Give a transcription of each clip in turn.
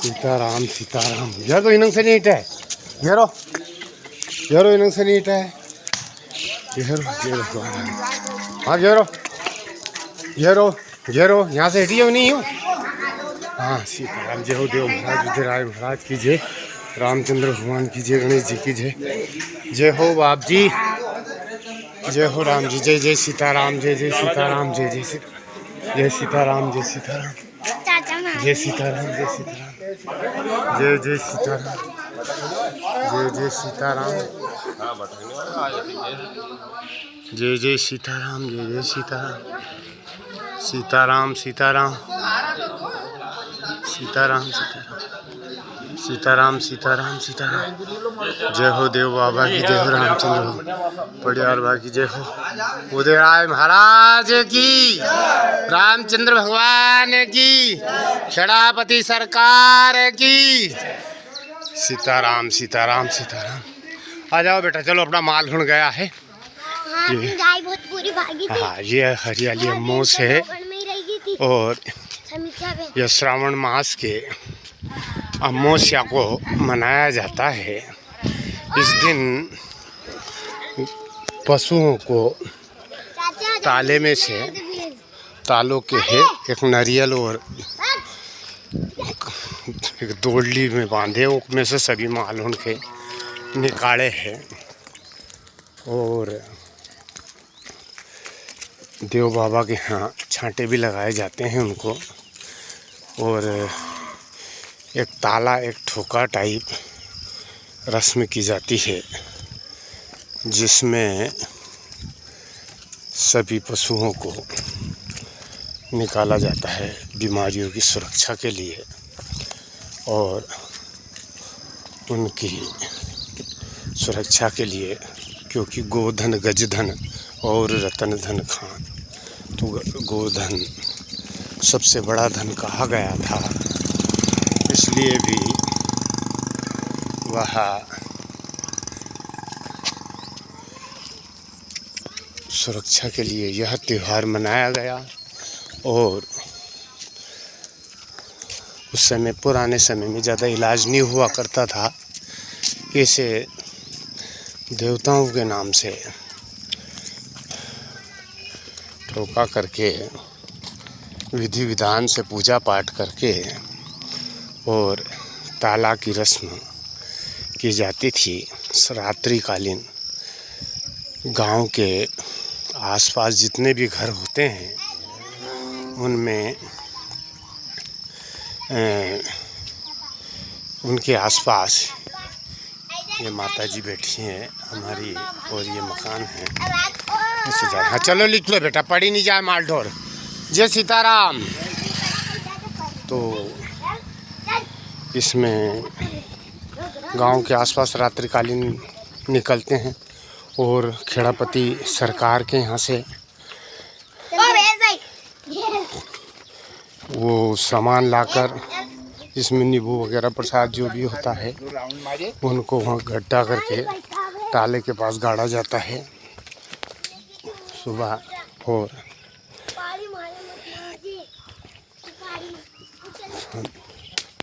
सीताराम सीताराम यारो इनंग से नीट है यारो यारो इनंग से नीट है यारो यारो हाँ यारो यारो यारो यहाँ से हटिए नहीं हूँ। हाँ सीताराम जय हो देव महाराज उदयराय महाराज की जय, रामचंद्र भगवान की जय, गणेश जी की जय। जय हो बाप जी, जय हो राम जी, जय जय सीताराम, जय जय सीताराम, जय जय सीताराम, जय सीताराम, जय सीताराम, जय सीताराम, जय सीताराम, जय जय सीताराम, जय जय सीताराम, जय जय सीताराम, जय जय सीताराम, सीताराम सीताराम सीताराम सीताराम सीताराम सीताराम। जय हो देव बाबा की जय हो, रामचंद्र परिवार बाबा की जय हो, उदयराय महाराज की, रामचंद्र भगवान की, क्षणापति सरकार की। सीताराम सीताराम सीताराम। आ जाओ बेटा चलो, अपना माल ढूंढ गया है। हाँ ये हरियाली अमोस है और यह श्रावण मास के अमावस्या को मनाया जाता है। इस दिन पशुओं को ताले में से तालों के है एक नारियल और एक दोड़ली में बांधे, उसमें से सभी माल उनके निकाले हैं और देव बाबा के यहाँ छांटे भी लगाए जाते हैं उनको। और एक ताला एक ठोका टाइप रस्म की जाती है जिसमें सभी पशुओं को निकाला जाता है बीमारियों की सुरक्षा के लिए और उनकी सुरक्षा के लिए, क्योंकि गोधन गजधन और रतन धन खान, तो गोधन सबसे बड़ा धन कहा गया था, इसलिए भी वह सुरक्षा के लिए यह त्यौहार मनाया गया। और उस समय पुराने समय में ज़्यादा इलाज नहीं हुआ करता था, इसे देवताओं के नाम से ठोका करके विधि विधान से पूजा पाठ करके और ताला की रस्म की जाती थी। रात्रिकालीन गांव के आसपास जितने भी घर होते हैं उनमें उनके आसपास ये माता जी बैठी हैं हमारी और ये मकान है। इससे ज़्यादा हाँ चलो लिख लो बेटा, पढ़ी नहीं जाए माल ढोर। जय सीताराम। तो इसमें गांव के आसपास रात्रिकालीन निकलते हैं और खेड़ापति सरकार के यहाँ से वो सामान लाकर, जिसमें नींबू वगैरह प्रसाद जो भी होता है उनको वहाँ इकट्ठा करके ताले के पास गाड़ा जाता है सुबह। और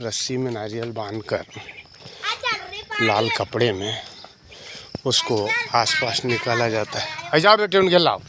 रस्सी में नारियल बांधकर लाल कपड़े में उसको आसपास निकाला जाता है। आ जाओ बेटे उनके लाओ,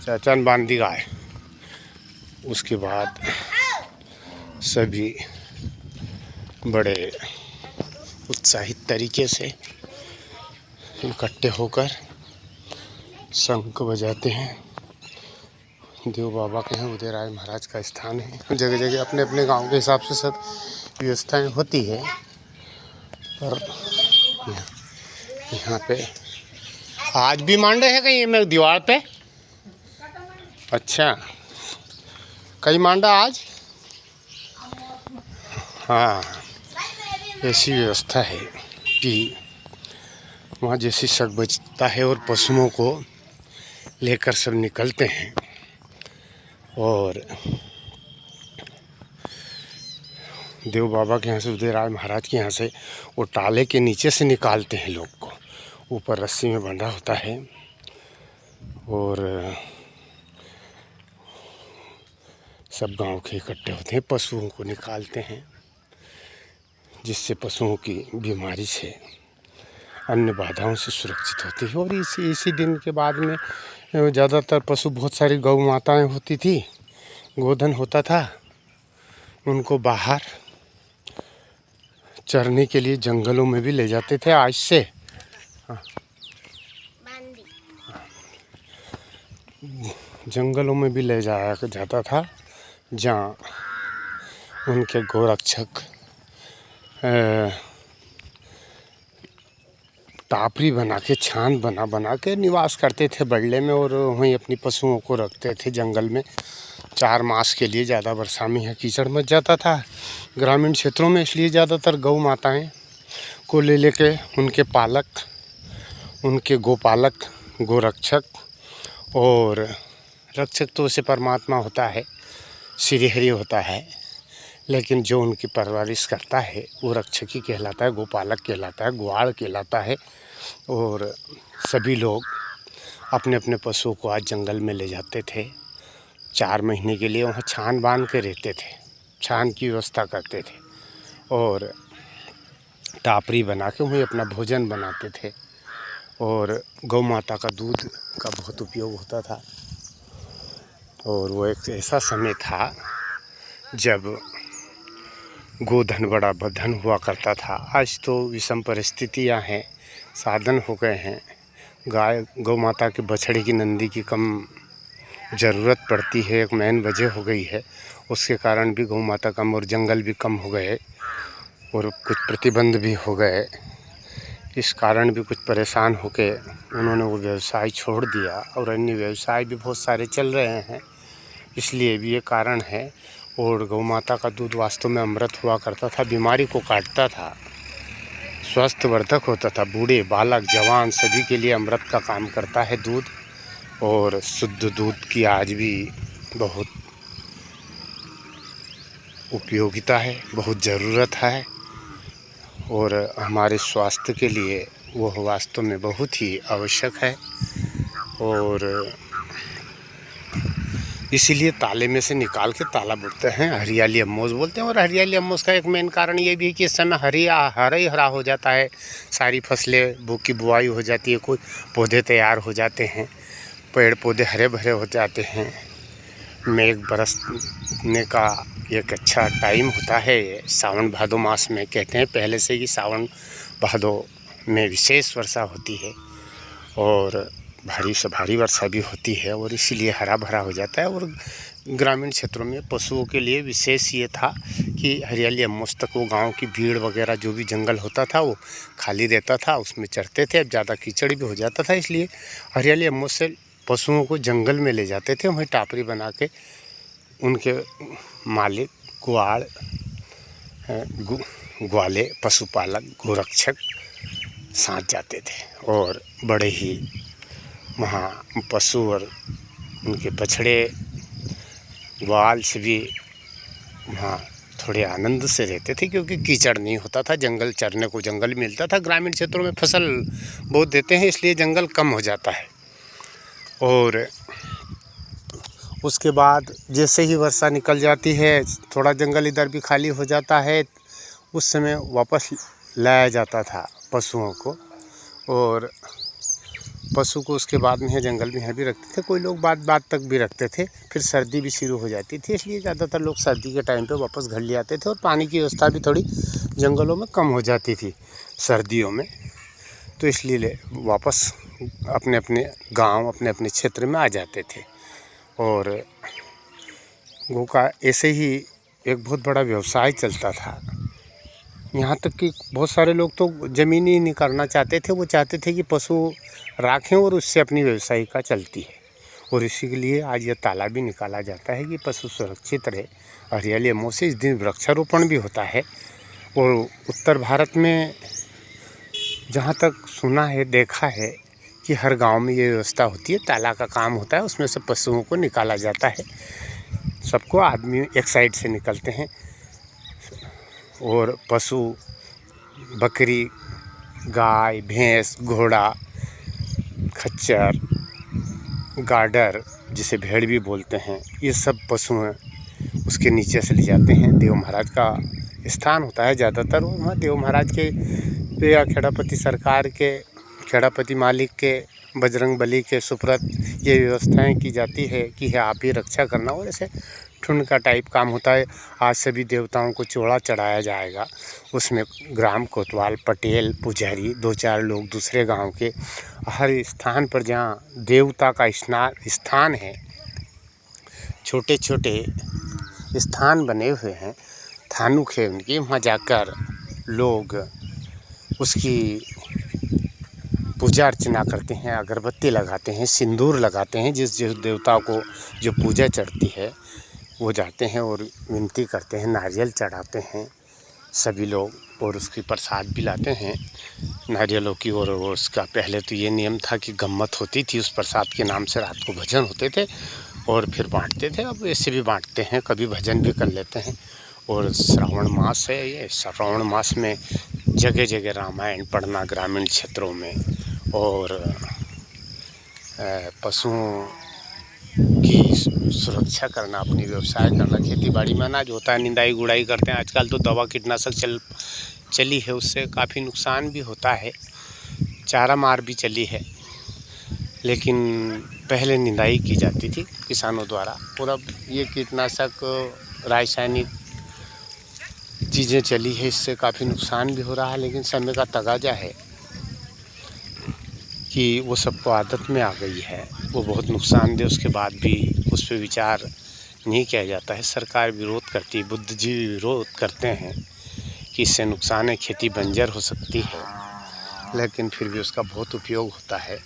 चाचन बांध दी गाय। उसके बाद सभी बड़े उत्साहित तरीके से इकट्ठे होकर शंख बजाते हैं। देव बाबा के हैं, उदयराय महाराज का स्थान है। जगह जगह अपने अपने गांव के हिसाब से सब व्यवस्थाएं होती है, पर यहाँ पे आज भी मांडे है कहीं में दीवार पे। अच्छा कई मांडा आज। हाँ ऐसी व्यवस्था है कि वहाँ जैसी शक बजता है और पशुओं को लेकर सब निकलते हैं और देव बाबा के यहाँ से, उदयराय महाराज के यहाँ से वो टाले के नीचे से निकालते हैं लोग को। ऊपर रस्सी में बंधा होता है और सब गांव के इकट्ठे होते हैं, पशुओं को निकालते हैं जिससे पशुओं की बीमारी से, अन्य बाधाओं से सुरक्षित होती है। और इसी दिन के बाद में ज़्यादातर पशु, बहुत सारी गौ माताएँ होती थी, गोधन होता था, उनको बाहर चरने के लिए जंगलों में भी ले जाते थे। आज से जंगलों में भी ले जाया जाता था, जहाँ उनके गोरक्षक टापरी बना के, छान बना के निवास करते थे बड़ले में, और वहीं अपनी पशुओं को रखते थे जंगल में 4 मास के लिए। ज़्यादा वर्षा में कीचड़ मच जाता था ग्रामीण क्षेत्रों में, इसलिए ज़्यादातर गौ माताएँ को ले लेके उनके पालक, उनके गोपालक, गोरक्षक, और रक्षक तो उसे परमात्मा होता है, श्री हरि होता है, लेकिन जो उनकी परवरिश करता है वो रक्षक ही कहलाता है, गोपालक कहलाता है, ग्वाल कहलाता है। और सभी लोग अपने अपने पशुओं को आज जंगल में ले जाते थे 4 महीने के लिए, वहाँ छान बांध के रहते थे, छान की व्यवस्था करते थे, और टापरी बना के वहीं अपना भोजन बनाते थे। और गौ माता का दूध का बहुत उपयोग होता था। और वो एक ऐसा समय था जब गोधन बड़ा धन हुआ करता था। आज तो विषम परिस्थितियाँ हैं, साधन हो गए हैं, गौ माता के बछड़े की, नंदी की कम ज़रूरत पड़ती है, एक मेन वजह हो गई है। उसके कारण भी गौ माता कम, और जंगल भी कम हो गए, और कुछ प्रतिबंध भी हो गए। इस कारण भी कुछ परेशान होके उन्होंने वो व्यवसाय छोड़ दिया, और अन्य व्यवसाय भी बहुत सारे चल रहे हैं, इसलिए भी ये कारण है। और गौ माता का दूध वास्तव में अमृत हुआ करता था, बीमारी को काटता था, स्वास्थ्यवर्धक होता था, बूढ़े, बालक, जवान सभी के लिए अमृत का काम करता है दूध। और शुद्ध दूध की आज भी बहुत उपयोगिता है, बहुत ज़रूरत है, और हमारे स्वास्थ्य के लिए वो वास्तव में बहुत ही आवश्यक है। और इसीलिए ताले में से निकाल के ताला बोलते हैं, हरियाली अम्मोस बोलते हैं। और हरियाली अम्मोस का एक मेन कारण ये भी है कि इस समय हरा ही हरा हो जाता है, सारी फसलें की बुआई हो जाती है, कोई पौधे तैयार हो जाते हैं, पेड़ पौधे हरे भरे हो जाते हैं। मेघ बरसने का एक अच्छा टाइम होता है सावन भादो मास में। कहते हैं पहले से ही सावन भादो में विशेष वर्षा होती है, और भारी से भारी वर्षा भी होती है, और इसीलिए हरा भरा हो जाता है। और ग्रामीण क्षेत्रों में पशुओं के लिए विशेष ये था कि हरियाली अम्मोस तक वो गांव की भीड़ वगैरह जो भी जंगल होता था वो खाली रहता था, उसमें चरते थे। अब ज़्यादा कीचड़ भी हो जाता था, इसलिए हरियाली अम्मोस से पशुओं को जंगल में ले जाते थे, वहीं टापरी बना के उनके मालिक, ग्वाले, पशुपालक, गोरक्षक साथ जाते थे, और बड़े ही वहाँ पशु और उनके बछड़े, ग्वाल से भी वहाँ थोड़े आनंद से रहते थे, क्योंकि कीचड़ नहीं होता था, जंगल चरने को जंगल मिलता था। ग्रामीण क्षेत्रों में फसल बहुत देते हैं, इसलिए जंगल कम हो जाता है। और उसके बाद जैसे ही वर्षा निकल जाती है, थोड़ा जंगल इधर भी खाली हो जाता है, उस समय वापस लाया जाता था पशुओं को। और पशु को उसके बाद में जंगल में भी रखते थे, कोई लोग बात तक भी रखते थे। फिर सर्दी भी शुरू हो जाती थी, इसलिए ज़्यादातर लोग सर्दी के टाइम पे वापस घर ले आते थे, और पानी की व्यवस्था भी थोड़ी जंगलों में कम हो जाती थी सर्दियों में, तो इसलिए वापस अपने अपने गांव, अपने अपने क्षेत्र में आ जाते थे। और गौ का ऐसे ही एक बहुत बड़ा व्यवसाय चलता था, यहाँ तक कि बहुत सारे लोग तो ज़मीन ही नहीं करना चाहते थे, वो चाहते थे कि पशु राखें और उससे अपनी व्यवसायिका चलती है। और इसी के लिए आज ये ताला भी निकाला जाता है कि पशु सुरक्षित रहे। हरियाली अम्मोस से इस दिन वृक्षारोपण भी होता है। और उत्तर भारत में जहाँ तक सुना है, देखा है कि हर गांव में ये व्यवस्था होती है, ताला का काम होता है, उसमें से पशुओं को निकाला जाता है। सबको आदमी एक साइड से निकलते हैं, और पशु, बकरी, गाय, भैंस, घोड़ा, खच्चर, गाडर, जिसे भेड़ भी बोलते हैं, ये सब पशु हैं, उसके नीचे से ले जाते हैं। देव महाराज का स्थान होता है ज़्यादातर, वहाँ देव महाराज के या खेड़ापति सरकार के, खेड़ापति मालिक के, बजरंग बली के सुपुर्द ये व्यवस्थाएं की जाती है कि है आप ही रक्षा करना। और ऐसे ठुंड का टाइप काम होता है। आज सभी देवताओं को चोड़ा चढ़ाया जाएगा, उसमें ग्राम कोतवाल, पटेल, पुजारी, 2-4 लोग दूसरे गांव के, हर स्थान पर जहां देवता का स्थान है, छोटे छोटे स्थान बने हुए हैं, थानुक है उनकी, वहाँ जाकर लोग उसकी पूजा अर्चना करते हैं, अगरबत्ती लगाते हैं, सिंदूर लगाते हैं। जिस देवता को जो पूजा चढ़ती है वो जाते हैं और विनती करते हैं, नारियल चढ़ाते हैं सभी लोग, और उसकी प्रसाद भी लाते हैं नारियलों की। और उसका पहले तो ये नियम था कि गम्मत होती थी, उस प्रसाद के नाम से रात को भजन होते थे और फिर बांटते थे। अब ऐसे भी बांटते हैं, कभी भजन भी कर लेते हैं। और श्रावण मास है ये, श्रावण मास में जगह जगह रामायण पढ़ना ग्रामीण क्षेत्रों में, और पशुओं की सुरक्षा करना, अपनी व्यवसाय करना, खेती बाड़ी में अनाज होता है, निंदाई गुड़ाई करते हैं। आजकल तो दवा कीटनाशक चली है, उससे काफ़ी नुकसान भी होता है, चारा मार भी चली है। लेकिन पहले निंदाई की जाती थी किसानों द्वारा, और अब ये कीटनाशक रासायनिक चीज़ें चली है, इससे काफ़ी नुकसान भी हो रहा है। लेकिन समय का तकाजा है कि वो सबको आदत में आ गई है, वो बहुत नुकसानदेह, उसके बाद भी उस पर विचार नहीं किया जाता है। सरकार विरोध करती है, बुद्धिजीवी विरोध करते हैं कि इससे नुकसान है, खेती बंजर हो सकती है, लेकिन फिर भी उसका बहुत उपयोग होता है।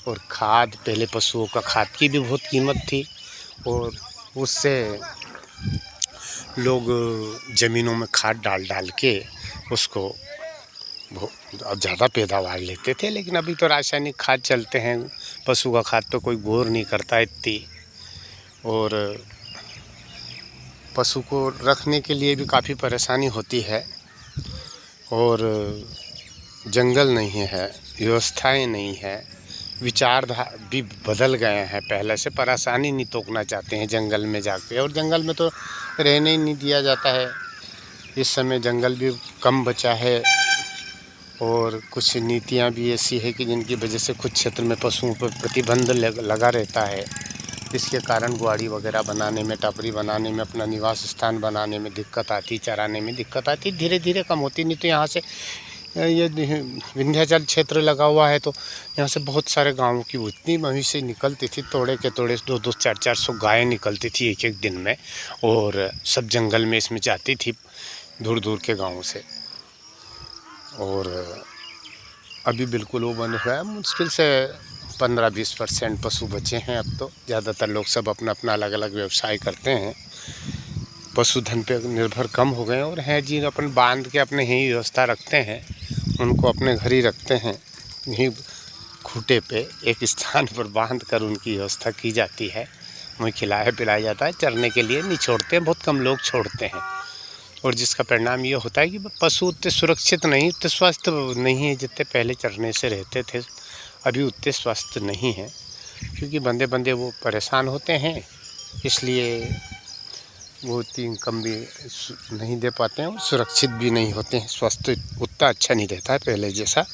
और खाद, पहले पशुओं का खाद की भी बहुत कीमत थी, और उससे लोग ज़मीनों में खाद डाल के उसको बहुत ज़्यादा पैदावार लेते थे। लेकिन अभी तो रासायनिक खाद चलते हैं, पशु का खाद पे कोई गौर नहीं करता इतनी। और पशु को रखने के लिए भी काफ़ी परेशानी होती है, और जंगल नहीं है, व्यवस्थाएं नहीं है, विचारधारा भी बदल गए हैं। पहले से परेशानी नहीं तोड़ना चाहते हैं जंगल में जाके, और जंगल में तो रहने ही नहीं दिया जाता है। इस समय जंगल भी कम बचा है, और कुछ नीतियां भी ऐसी है कि जिनकी वजह से कुछ क्षेत्र में पशुओं पर प्रतिबंध लगा रहता है। इसके कारण ग्वाड़ी वगैरह बनाने में, टापरी बनाने में, अपना निवास स्थान बनाने में दिक्कत आती, चराने में दिक्कत आती, धीरे धीरे कम होती। नहीं तो यहाँ से ये विंध्याचल क्षेत्र लगा हुआ है, तो यहाँ से बहुत सारे गाँवों की उतनी मवेशी निकलती थी, तोड़े के तोड़े 200, 400 गायें निकलती थी एक दिन में, और सब जंगल में इसमें जाती थी दूर दूर के गाँवों से। और अभी बिल्कुल वो बंद हुआ है, मुश्किल से 15-20% पशु बचे हैं। अब तो ज़्यादातर लोग सब अपना अपना अलग अलग व्यवसाय करते हैं, पशुधन पे निर्भर कम हो गए। और हैं जी अपन बांध के अपने ही व्यवस्था रखते हैं, उनको अपने घर ही रखते हैं, यहीं खूंटे पे एक स्थान पर बांध कर उनकी व्यवस्था की जाती है, वहीं खिलाया पिलाया जाता है। चरने के लिए नहीं छोड़ते हैं, बहुत कम लोग छोड़ते हैं, और जिसका परिणाम ये होता है कि पशु उतने सुरक्षित नहीं, उतने स्वस्थ नहीं है जितने पहले चरने से रहते थे। अभी उतने स्वस्थ नहीं हैं, क्योंकि बंदे बंदे वो परेशान होते हैं, इसलिए वो इनकम भी नहीं दे पाते हैं, और सुरक्षित भी नहीं होते हैं, स्वास्थ्य उतना अच्छा नहीं रहता है पहले जैसा।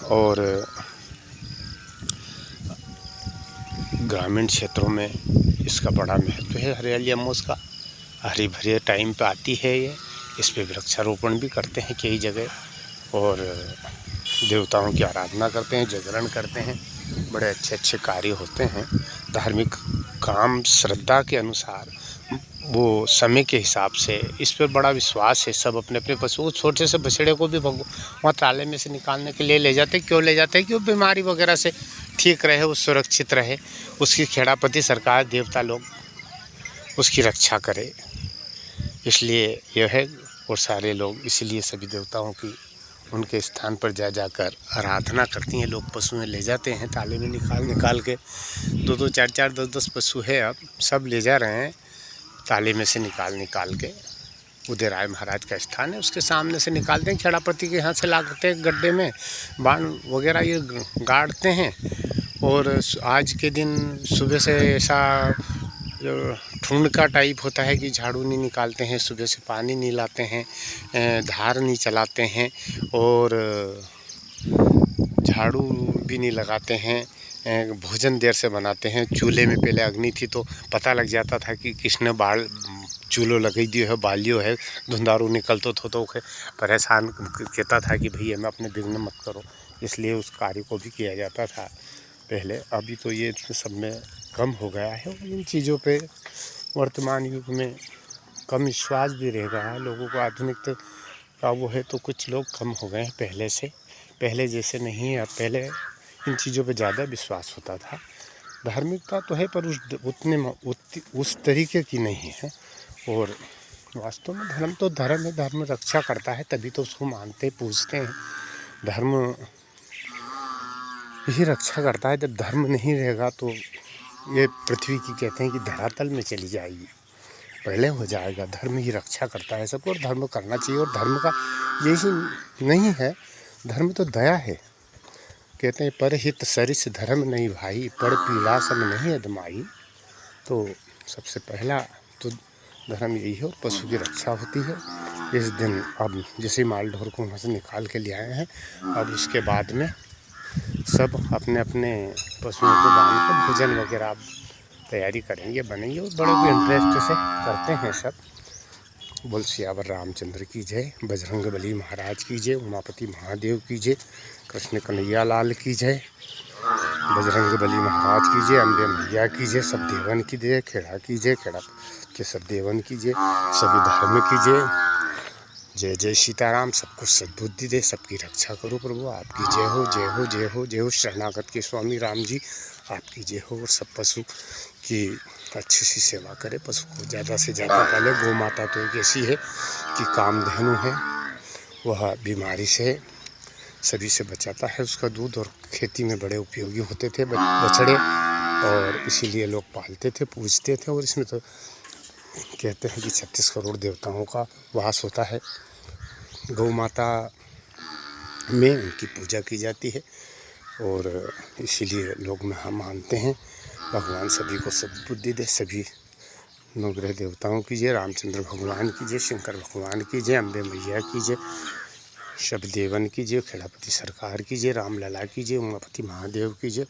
और ग्रामीण क्षेत्रों में इसका बड़ा महत्व है। हरियाली अम्मोस का हरी भरी टाइम पे आती है ये, इस पे वृक्षारोपण भी करते हैं कई जगह, और देवताओं की आराधना करते हैं, जागरण करते हैं, बड़े अच्छे अच्छे कार्य होते हैं। धार्मिक काम श्रद्धा के अनुसार, वो समय के हिसाब से इस पर बड़ा विश्वास है। सब अपने अपने पशु, छोटे से बछड़े को भी वहाँ ताले में से निकालने के लिए ले जाते हैं। क्यों ले जाते हैं? कि वो बीमारी वगैरह से ठीक रहे, वो सुरक्षित रहे, उसकी खेड़ापति सरकार, देवता लोग उसकी रक्षा करे, इसलिए यह है। और सारे लोग इसलिए सभी देवताओं की उनके स्थान पर जाकर आराधना करती हैं। लोग पशुएं ले जाते हैं, ताले में निकाल के 2-2, 4-4, 10-10 पशु है, अब सब ले जा रहे हैं ताले में से निकाल के। उदय राय महाराज का स्थान है, उसके सामने से निकालते हैं, खेड़ापति के यहाँ से ला करते हैं, गड्ढे में बाण वगैरह ये गाड़ते हैं। और आज के दिन सुबह से ऐसा ठुंड का टाइप होता है कि झाड़ू नहीं निकालते हैं, सुबह से पानी नहीं लाते हैं, धार नहीं चलाते हैं और झाड़ू भी नहीं लगाते हैं, भोजन देर से बनाते हैं। चूल्हे में पहले अग्नि थी तो पता लग जाता था कि किसने बाल चूल्हो लगा दियो है, बालियो है, धुंधारू निकलतो तो परेशान कहता था कि भैया मैं अपने विघ्न मत करो, इसलिए उस कार्य को भी किया जाता था पहले। अभी तो ये सब में कम हो गया है और इन चीज़ों पे वर्तमान युग में कम विश्वास भी रह गया है लोगों को। आधुनिकता का वो है तो कुछ लोग कम हो गए हैं पहले से, पहले जैसे नहीं है। पहले इन चीज़ों पे ज़्यादा विश्वास होता था। धार्मिकता तो है पर उस तरीके की नहीं है। और वास्तव में धर्म तो धर्म है, धर्म रक्षा करता है तभी तो उसको मानते पूजते हैं। धर्म यही रक्षा करता है। जब धर्म नहीं रहेगा तो ये पृथ्वी की कहते हैं कि धरातल में चली जाएगी, पहले हो जाएगा। धर्म ही रक्षा करता है सबको और धर्म करना चाहिए। और धर्म का यही नहीं है, धर्म तो दया है। कहते हैं पर हित सरिस धर्म नहीं भाई, पर पीड़ा सम नहीं अदमाई। तो सबसे पहला तो धर्म यही है और पशु की रक्षा होती है। इस दिन अब जैसे माल ढोर को वहाँ से निकाल के ले आए हैं, अब उसके बाद में सब अपने अपने पशुओं को बांध कर भोजन वगैरह तैयारी करेंगे, बनेंगे और बड़े इंटरेस्ट से करते हैं सब। बोल सियावर रामचंद्र की जय, बजरंगबली महाराज की जय, उमापति महादेव की जय, कृष्ण कन्हैया लाल की जय, बजरंगबली महाराज की जय, अम्बे मैया की जय, सब देवन की जय, खेड़ा की जय, खेड़ा के सब देवन की जय, सभी धर्म की जय। जय जय सीताराम। सबको सद्बुद्धि दे, सबकी रक्षा करो प्रभु, आपकी जय हो, जय हो, जय हो, जय हो। शरणागत के स्वामी राम जी आपकी जय हो। और सब पशु की अच्छी सी सेवा करे, पशु को ज़्यादा से ज़्यादा पाले। गौ माता तो एक ऐसी है कि कामधेनु है, वह बीमारी से सभी से बचाता है। उसका दूध और खेती में बड़े उपयोगी होते थे बछड़े, और इसीलिए लोग पालते थे, पूजते थे। और इसमें तो कहते हैं कि 36 करोड़ देवताओं का वास होता है। गौ माता में उनकी पूजा की जाती है और इसीलिए लोग मानते हैं। भगवान सभी को सद्बुद्धि दे, सभी नवग्रह देवताओं की जय, रामचंद्र भगवान की जय, शंकर भगवान की जय, अम्बे मैया की जय, सब देवन की जय, खेड़ापति सरकार की जय, रामलला की जय, उमापति महादेव की जय।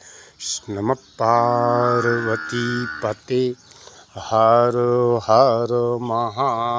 नमः पार्वती पते हर हर महादेव।